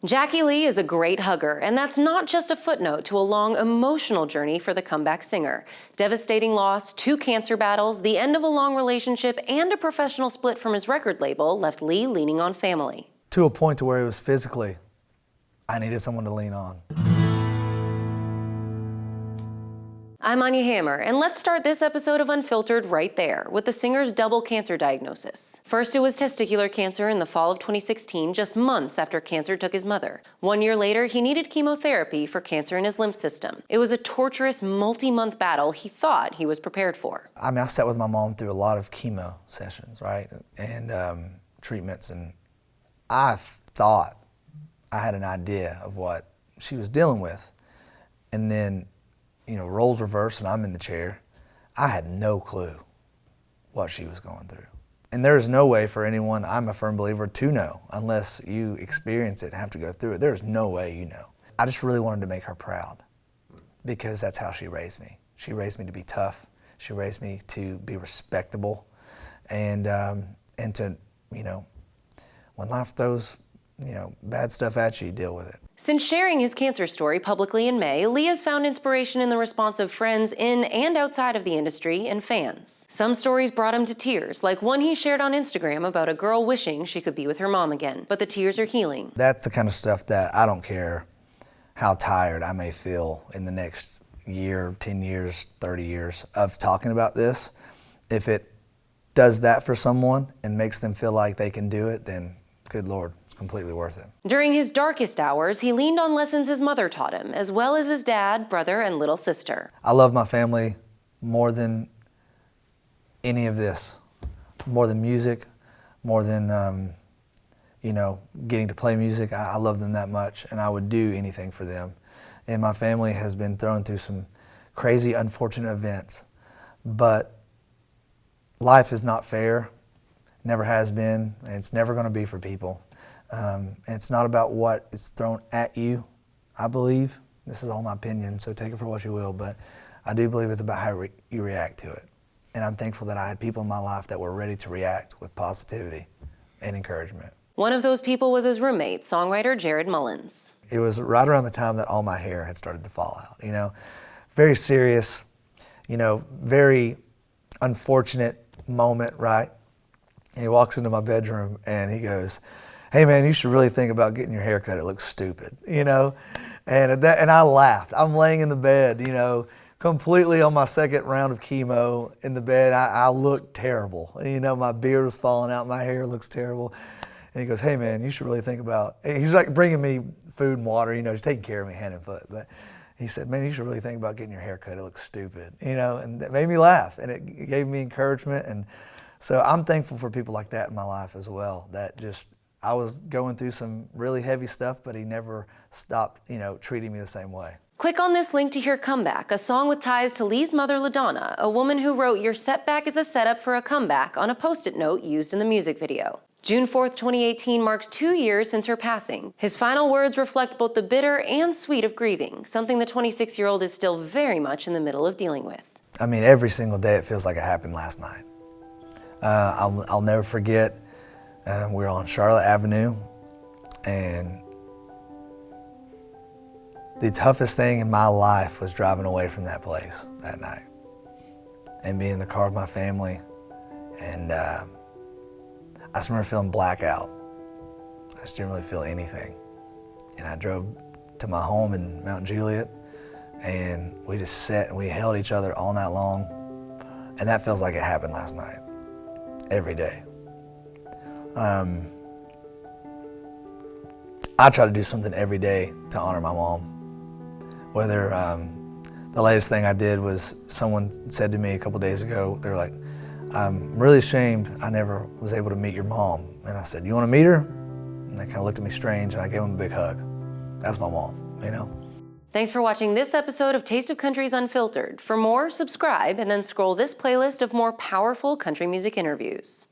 Jackie Lee is a great hugger, and that's not just a footnote to a long emotional journey for the comeback singer. Devastating loss, 2 cancer battles, the end of a long relationship, and a professional split from his record label left Lee leaning on family. To a point to where it was physically, I needed someone to lean on. I'm Anya Hammer, and let's start this episode of Unfiltered right there, with the singer's double cancer diagnosis. First, it was testicular cancer in the fall of 2016, just months after cancer took his mother. 1 year later, he needed chemotherapy for cancer in his lymph system. It was a torturous, multi-month battle he thought he was prepared for. I sat with my mom through a lot of chemo sessions, right, and treatments, and I thought I had an idea of what she was dealing with, and then roles reverse and I'm in the chair. I had no clue what she was going through. And there is no way for anyone, I'm a firm believer, to know unless you experience it and have to go through it. There is no way you know. I just really wanted to make her proud because that's how she raised me. She raised me to be tough. She raised me to be respectable and to, when life throws, bad stuff at you, deal with it. Since sharing his cancer story publicly in May, Lee has found inspiration in the response of friends in and outside of the industry and fans. Some stories brought him to tears, like one he shared on Instagram about a girl wishing she could be with her mom again, but the tears are healing. That's the kind of stuff that I don't care how tired I may feel in the next year, 10 years, 30 years of talking about this. If it does that for someone and makes them feel like they can do it, then good Lord. Completely worth it. During his darkest hours, he leaned on lessons his mother taught him, as well as his dad, brother, and little sister. I love my family more than any of this, more than music, more than, getting to play music. I love them that much, and I would do anything for them. And my family has been thrown through some crazy, unfortunate events, but life is not fair, never has been, and it's never going to be for people. And it's not about what is thrown at you, I believe. This is all my opinion, so take it for what you will, but I do believe it's about how you react to it. And I'm thankful that I had people in my life that were ready to react with positivity and encouragement. One of those people was his roommate, songwriter Jared Mullins. It was right around the time that all my hair had started to fall out, Very serious, very unfortunate moment, right? And he walks into my bedroom and he goes, "Hey man, you should really think about getting your hair cut. It looks stupid," And I laughed. I'm laying in the bed, completely on my second round of chemo in the bed. I looked terrible. My beard was falling out. My hair looks terrible. And he goes, "Hey man, you should really think about," he's like bringing me food and water, he's taking care of me hand and foot. But he said, "Man, you should really think about getting your hair cut. It looks stupid," and it made me laugh and it gave me encouragement. And so I'm thankful for people like that in my life as well, that I was going through some really heavy stuff, but he never stopped, treating me the same way. Click on this link to hear Comeback, a song with ties to Lee's mother, LaDonna, a woman who wrote "Your setback is a setup for a comeback" on a Post-it note used in the music video. June 4th, 2018 marks 2 years since her passing. His final words reflect both the bitter and sweet of grieving, something the 26-year-old is still very much in the middle of dealing with. Every single day it feels like it happened last night. I'll never forget. We were on Charlotte Avenue, and the toughest thing in my life was driving away from that place that night and being in the car with my family. And I just remember feeling blackout. I just didn't really feel anything. And I drove to my home in Mount Juliet, and we just sat and we held each other all night long. And that feels like it happened last night, every day. I try to do something every day to honor my mom. Whether the latest thing I did was, someone said to me a couple days ago, they were like, "I'm really ashamed I never was able to meet your mom." And I said, "You want to meet her?" And they kind of looked at me strange, and I gave them a big hug. That's my mom, Thanks for watching this episode of Taste of Country's Unfiltered. For more, subscribe and then scroll this playlist of more powerful country music interviews.